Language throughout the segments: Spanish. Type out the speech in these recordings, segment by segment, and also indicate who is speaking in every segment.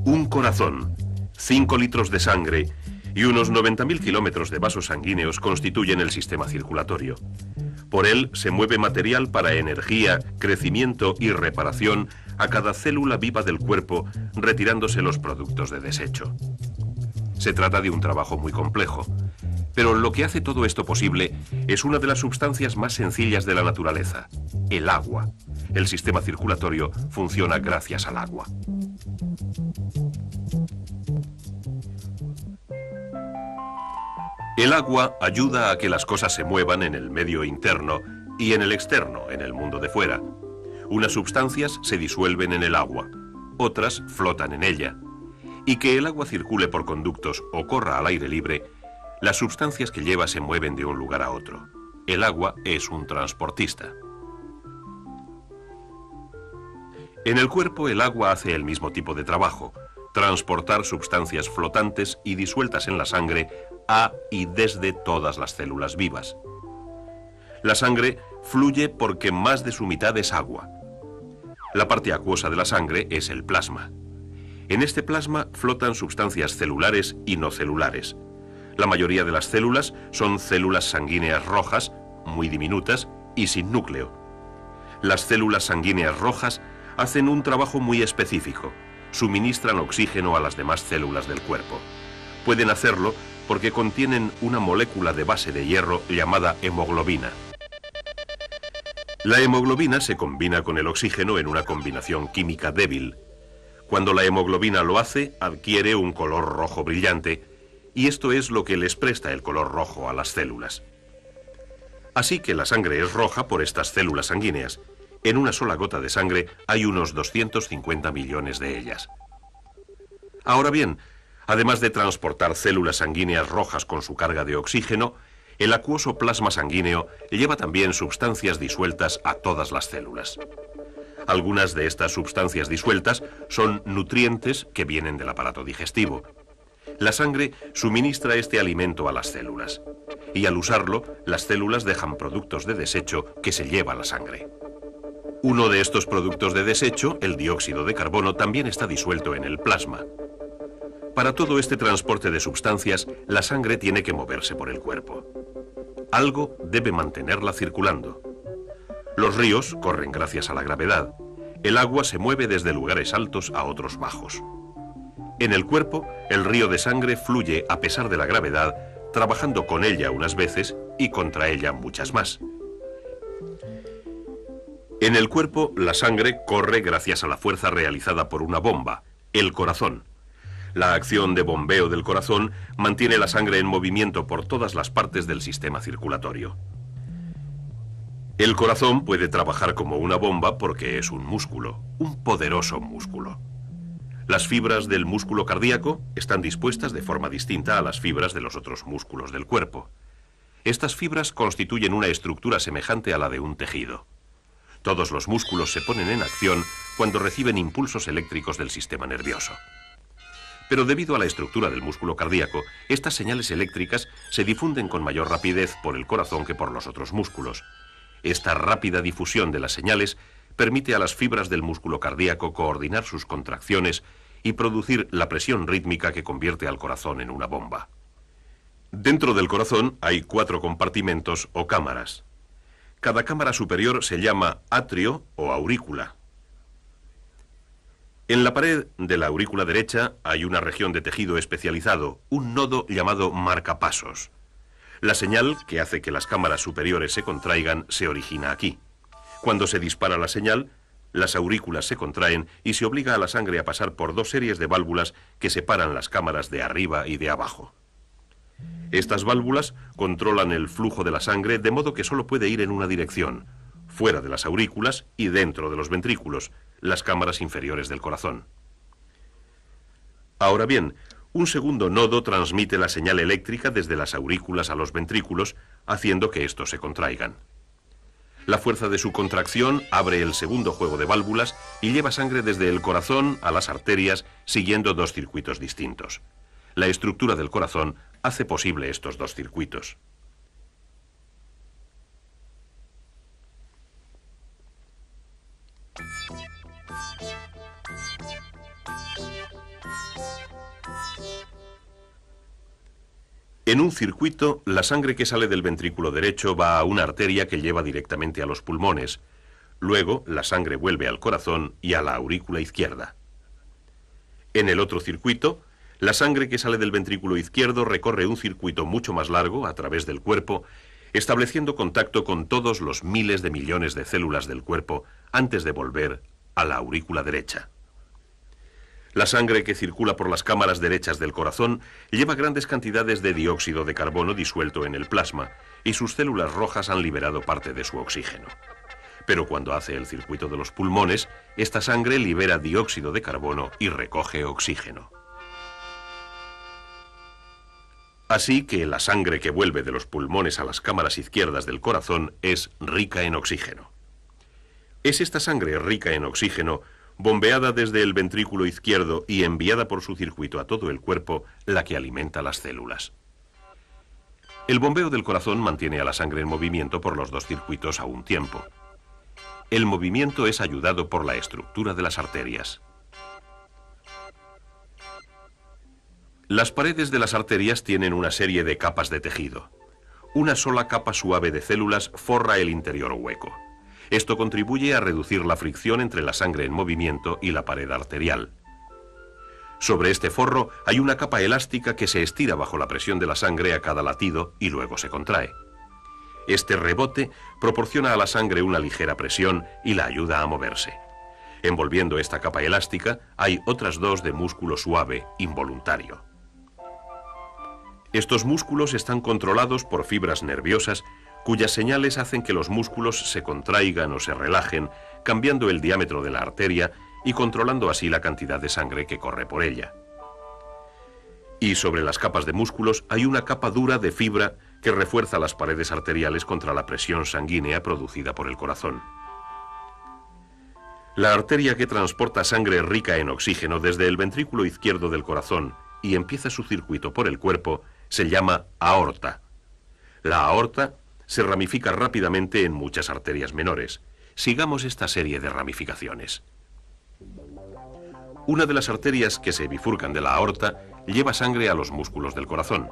Speaker 1: Un corazón, 5 litros de sangre y unos 90.000 kilómetros de vasos sanguíneos constituyen el sistema circulatorio. Por él se mueve material para energía, crecimiento y reparación a cada célula viva del cuerpo, retirándose los productos de desecho. Se trata de un trabajo muy complejo, pero lo que hace todo esto posible es una de las sustancias más sencillas de la naturaleza, el agua. El sistema circulatorio funciona gracias al agua. El agua ayuda a que las cosas se muevan en el medio interno y en el externo, en el mundo de fuera. Unas sustancias se disuelven en el agua, otras flotan en ella. Y que el agua circule por conductos o corra al aire libre, las sustancias que lleva se mueven de un lugar a otro. El agua es un transportista. En el cuerpo el agua hace el mismo tipo de trabajo, transportar sustancias flotantes y disueltas en la sangre a y desde todas las células vivas. La sangre fluye porque más de su mitad es agua. La parte acuosa de la sangre es el plasma. En este plasma flotan sustancias celulares y no celulares. La mayoría de las células son células sanguíneas rojas, muy diminutas y sin núcleo. Las células sanguíneas rojas hacen un trabajo muy específico. Suministran oxígeno a las demás células del cuerpo. Pueden hacerlo porque contienen una molécula de base de hierro llamada hemoglobina. La hemoglobina se combina con el oxígeno en una combinación química débil. Cuando la hemoglobina lo hace, adquiere un color rojo brillante, y esto es lo que les presta el color rojo a las células. Así que la sangre es roja por estas células sanguíneas. En una sola gota de sangre hay unos 250 millones de ellas. Ahora bien, además de transportar células sanguíneas rojas con su carga de oxígeno, el acuoso plasma sanguíneo lleva también sustancias disueltas a todas las células. Algunas de estas sustancias disueltas son nutrientes que vienen del aparato digestivo. La sangre suministra este alimento a las células, y al usarlo, las células dejan productos de desecho que se lleva la sangre. Uno de estos productos de desecho, el dióxido de carbono, también está disuelto en el plasma. Para todo este transporte de sustancias, la sangre tiene que moverse por el cuerpo. Algo debe mantenerla circulando. Los ríos corren gracias a la gravedad. El agua se mueve desde lugares altos a otros bajos. En el cuerpo, el río de sangre fluye a pesar de la gravedad, trabajando con ella unas veces y contra ella muchas más. En el cuerpo, la sangre corre gracias a la fuerza realizada por una bomba, el corazón. La acción de bombeo del corazón mantiene la sangre en movimiento por todas las partes del sistema circulatorio. El corazón puede trabajar como una bomba porque es un músculo, un poderoso músculo. Las fibras del músculo cardíaco están dispuestas de forma distinta a las fibras de los otros músculos del cuerpo. Estas fibras constituyen una estructura semejante a la de un tejido. Todos los músculos se ponen en acción cuando reciben impulsos eléctricos del sistema nervioso. Pero debido a la estructura del músculo cardíaco, estas señales eléctricas se difunden con mayor rapidez por el corazón que por los otros músculos. Esta rápida difusión de las señales permite a las fibras del músculo cardíaco coordinar sus contracciones y producir la presión rítmica que convierte al corazón en una bomba. Dentro del corazón hay 4 compartimentos o cámaras. Cada cámara superior se llama atrio o aurícula. En la pared de la aurícula derecha hay una región de tejido especializado, un nodo llamado marcapasos. La señal que hace que las cámaras superiores se contraigan se origina aquí. Cuando se dispara la señal, las aurículas se contraen y se obliga a la sangre a pasar por 2 series de válvulas que separan las cámaras de arriba y de abajo. Estas válvulas controlan el flujo de la sangre de modo que solo puede ir en una dirección, fuera de las aurículas y dentro de los ventrículos, las cámaras inferiores del corazón. Ahora bien, un segundo nodo transmite la señal eléctrica desde las aurículas a los ventrículos, haciendo que estos se contraigan. La fuerza de su contracción abre el segundo juego de válvulas y lleva sangre desde el corazón a las arterias, siguiendo 2 circuitos distintos. La estructura del corazón hace posible estos 2 circuitos. En un circuito, la sangre que sale del ventrículo derecho va a una arteria que lleva directamente a los pulmones. Luego, la sangre vuelve al corazón y a la aurícula izquierda. En el otro circuito, la sangre que sale del ventrículo izquierdo recorre un circuito mucho más largo a través del cuerpo, estableciendo contacto con todos los miles de millones de células del cuerpo antes de volver a la aurícula derecha. La sangre que circula por las cámaras derechas del corazón lleva grandes cantidades de dióxido de carbono disuelto en el plasma y sus células rojas han liberado parte de su oxígeno. Pero cuando hace el circuito de los pulmones, esta sangre libera dióxido de carbono y recoge oxígeno. Así que la sangre que vuelve de los pulmones a las cámaras izquierdas del corazón es rica en oxígeno. Es esta sangre rica en oxígeno, bombeada desde el ventrículo izquierdo y enviada por su circuito a todo el cuerpo, la que alimenta las células. El bombeo del corazón mantiene a la sangre en movimiento por los dos circuitos a un tiempo. El movimiento es ayudado por la estructura de las arterias. Las paredes de las arterias tienen una serie de capas de tejido. Una sola capa suave de células forra el interior hueco. Esto contribuye a reducir la fricción entre la sangre en movimiento y la pared arterial. Sobre este forro hay una capa elástica que se estira bajo la presión de la sangre a cada latido y luego se contrae. Este rebote proporciona a la sangre una ligera presión y la ayuda a moverse. Envolviendo esta capa elástica hay otras dos de músculo suave involuntario. Estos músculos están controlados por fibras nerviosas cuyas señales hacen que los músculos se contraigan o se relajen, cambiando el diámetro de la arteria y controlando así la cantidad de sangre que corre por ella. Y sobre las capas de músculos hay una capa dura de fibra que refuerza las paredes arteriales contra la presión sanguínea producida por el corazón. La arteria que transporta sangre rica en oxígeno desde el ventrículo izquierdo del corazón y empieza su circuito por el cuerpo se llama aorta. La aorta se ramifica rápidamente en muchas arterias menores. Sigamos esta serie de ramificaciones. Una de las arterias que se bifurcan de la aorta lleva sangre a los músculos del corazón.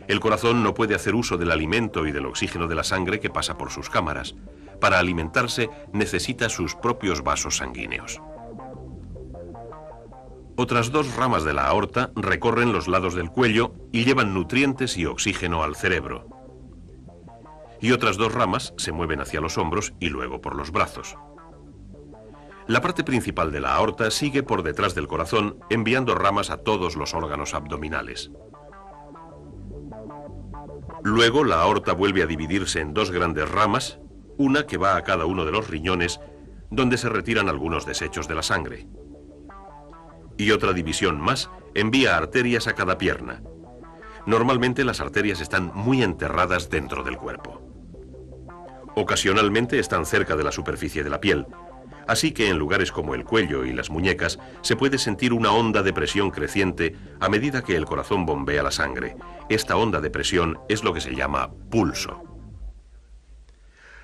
Speaker 1: El corazón no puede hacer uso del alimento y del oxígeno de la sangre que pasa por sus cámaras. Para alimentarse necesita sus propios vasos sanguíneos. Otras dos ramas de la aorta recorren los lados del cuello y llevan nutrientes y oxígeno al cerebro. Y otras dos ramas se mueven hacia los hombros y luego por los brazos. La parte principal de la aorta sigue por detrás del corazón, enviando ramas a todos los órganos abdominales. Luego la aorta vuelve a dividirse en dos grandes ramas, una que va a cada uno de los riñones, donde se retiran algunos desechos de la sangre. Y otra división más envía arterias a cada pierna. Normalmente las arterias están muy enterradas dentro del cuerpo. Ocasionalmente están cerca de la superficie de la piel, así que en lugares como el cuello y las muñecas se puede sentir una onda de presión creciente a medida que el corazón bombea la sangre. Esta onda de presión es lo que se llama pulso.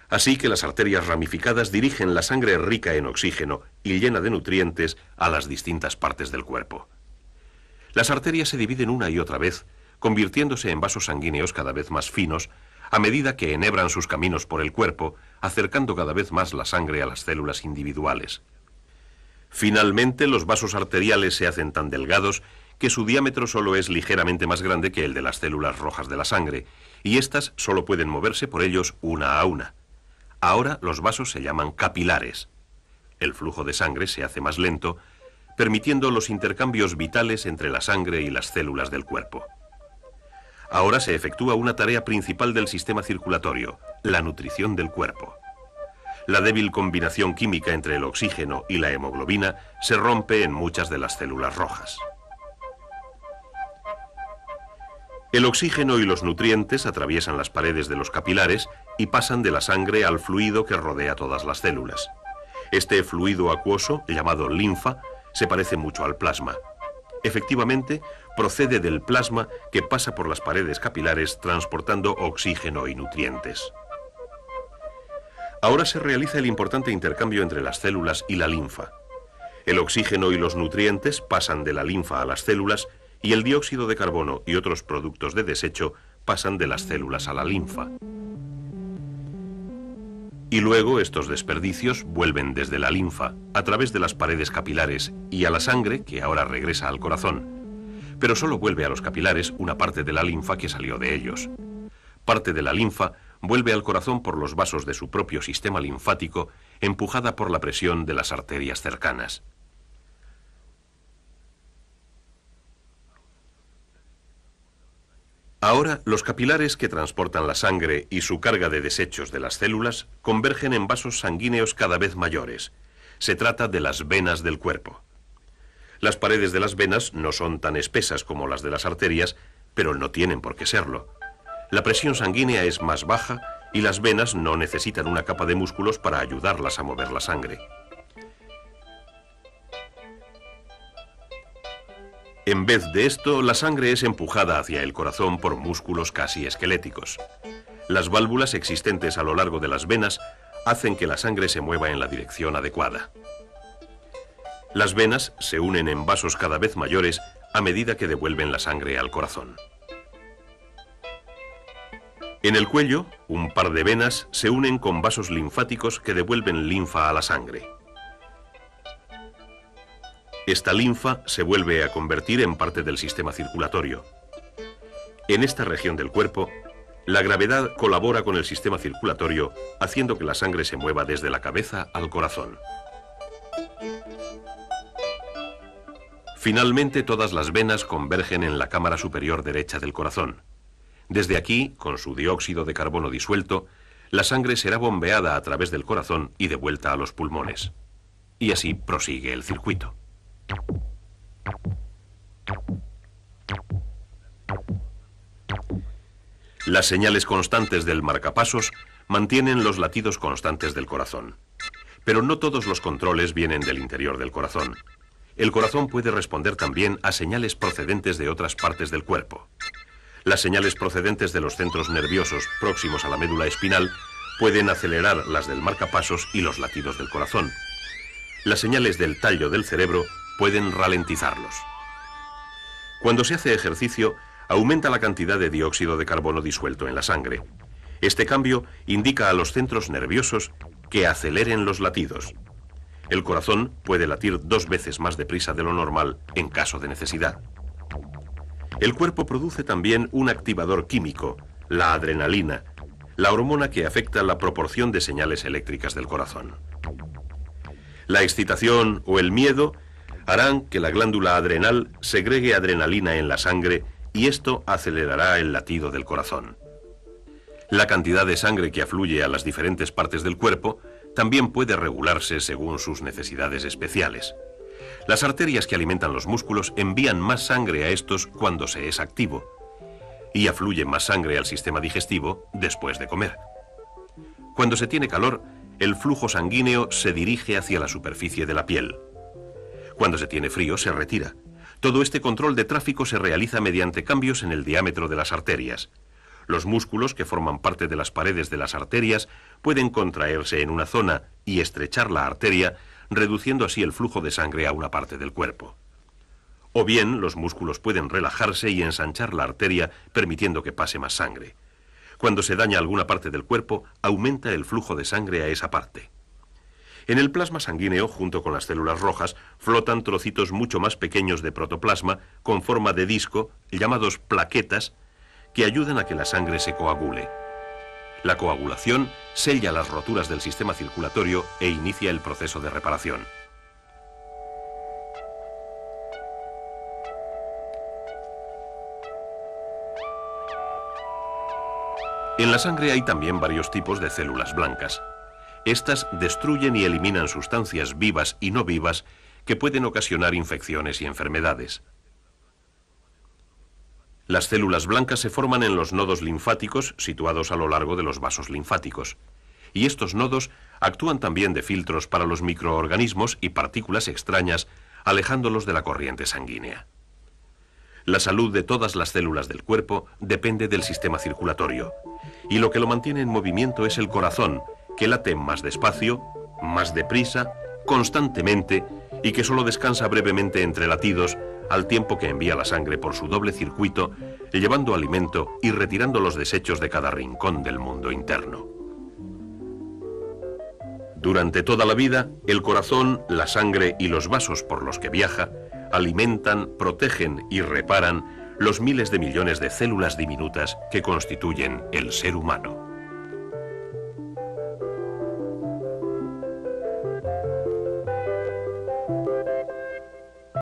Speaker 1: Así que las arterias ramificadas dirigen la sangre rica en oxígeno y llena de nutrientes a las distintas partes del cuerpo. Las arterias se dividen una y otra vez, convirtiéndose en vasos sanguíneos cada vez más finos, a medida que enhebran sus caminos por el cuerpo, acercando cada vez más la sangre a las células individuales. Finalmente, los vasos arteriales se hacen tan delgados que su diámetro solo es ligeramente más grande que el de las células rojas de la sangre, y éstas solo pueden moverse por ellos una a una. Ahora los vasos se llaman capilares. El flujo de sangre se hace más lento, permitiendo los intercambios vitales entre la sangre y las células del cuerpo. Ahora se efectúa una tarea principal del sistema circulatorio, la nutrición del cuerpo. La débil combinación química entre el oxígeno y la hemoglobina se rompe en muchas de las células rojas. El oxígeno y los nutrientes atraviesan las paredes de los capilares y pasan de la sangre al fluido que rodea todas las células. Este fluido acuoso, llamado linfa, se parece mucho al plasma. Efectivamente, procede del plasma que pasa por las paredes capilares transportando oxígeno y nutrientes. Ahora se realiza el importante intercambio entre las células y la linfa. El oxígeno y los nutrientes pasan de la linfa a las células y el dióxido de carbono y otros productos de desecho pasan de las células a la linfa. Y luego estos desperdicios vuelven desde la linfa, a través de las paredes capilares y a la sangre, que ahora regresa al corazón. Pero solo vuelve a los capilares una parte de la linfa que salió de ellos. Parte de la linfa vuelve al corazón por los vasos de su propio sistema linfático, empujada por la presión de las arterias cercanas. Ahora, los capilares que transportan la sangre y su carga de desechos de las células convergen en vasos sanguíneos cada vez mayores. Se trata de las venas del cuerpo. Las paredes de las venas no son tan espesas como las de las arterias, pero no tienen por qué serlo. La presión sanguínea es más baja y las venas no necesitan una capa de músculos para ayudarlas a mover la sangre. En vez de esto, la sangre es empujada hacia el corazón por músculos casi esqueléticos. Las válvulas existentes a lo largo de las venas hacen que la sangre se mueva en la dirección adecuada. Las venas se unen en vasos cada vez mayores a medida que devuelven la sangre al corazón. En el cuello, un par de venas se unen con vasos linfáticos que devuelven linfa a la sangre. Esta linfa se vuelve a convertir en parte del sistema circulatorio. En esta región del cuerpo, la gravedad colabora con el sistema circulatorio, haciendo que la sangre se mueva desde la cabeza al corazón. Finalmente, todas las venas convergen en la cámara superior derecha del corazón. Desde aquí, con su dióxido de carbono disuelto, la sangre será bombeada a través del corazón y devuelta a los pulmones. Y así prosigue el circuito. Las señales constantes del marcapasos mantienen los latidos constantes del corazón. Pero no todos los controles vienen del interior del corazón. El corazón puede responder también a señales procedentes de otras partes del cuerpo. Las señales procedentes de los centros nerviosos próximos a la médula espinal pueden acelerar las del marcapasos y los latidos del corazón. Las señales del tallo del cerebro pueden ralentizarlos. Cuando se hace ejercicio, aumenta la cantidad de dióxido de carbono disuelto en la sangre. Este cambio indica a los centros nerviosos que aceleren los latidos. El corazón puede latir 2 veces más deprisa de lo normal en caso de necesidad. El cuerpo produce también un activador químico, la adrenalina, la hormona que afecta la proporción de señales eléctricas del corazón. La excitación o el miedo harán que la glándula adrenal segregue adrenalina en la sangre y esto acelerará el latido del corazón. La cantidad de sangre que afluye a las diferentes partes del cuerpo también puede regularse según sus necesidades especiales. Las arterias que alimentan los músculos envían más sangre a estos cuando se es activo y afluye más sangre al sistema digestivo después de comer. Cuando se tiene calor, el flujo sanguíneo se dirige hacia la superficie de la piel. Cuando se tiene frío, se retira. Todo este control de tráfico se realiza mediante cambios en el diámetro de las arterias. Los músculos que forman parte de las paredes de las arterias pueden contraerse en una zona y estrechar la arteria, reduciendo así el flujo de sangre a una parte del cuerpo. O bien, los músculos pueden relajarse y ensanchar la arteria, permitiendo que pase más sangre. Cuando se daña alguna parte del cuerpo, aumenta el flujo de sangre a esa parte. En el plasma sanguíneo, junto con las células rojas, flotan trocitos mucho más pequeños de protoplasma con forma de disco, llamados plaquetas, que ayudan a que la sangre se coagule. La coagulación sella las roturas del sistema circulatorio e inicia el proceso de reparación. En la sangre hay también varios tipos de células blancas. Estas destruyen y eliminan sustancias vivas y no vivas que pueden ocasionar infecciones y enfermedades. Las células blancas se forman en los nodos linfáticos situados a lo largo de los vasos linfáticos. Y estos nodos actúan también de filtros para los microorganismos y partículas extrañas, alejándolos de la corriente sanguínea. La salud de todas las células del cuerpo depende del sistema circulatorio. Y lo que lo mantiene en movimiento es el corazón, que late más despacio, más deprisa, constantemente y que solo descansa brevemente entre latidos al tiempo que envía la sangre por su doble circuito, llevando alimento y retirando los desechos de cada rincón del mundo interno. Durante toda la vida, el corazón, la sangre y los vasos por los que viaja alimentan, protegen y reparan los miles de millones de células diminutas que constituyen el ser humano.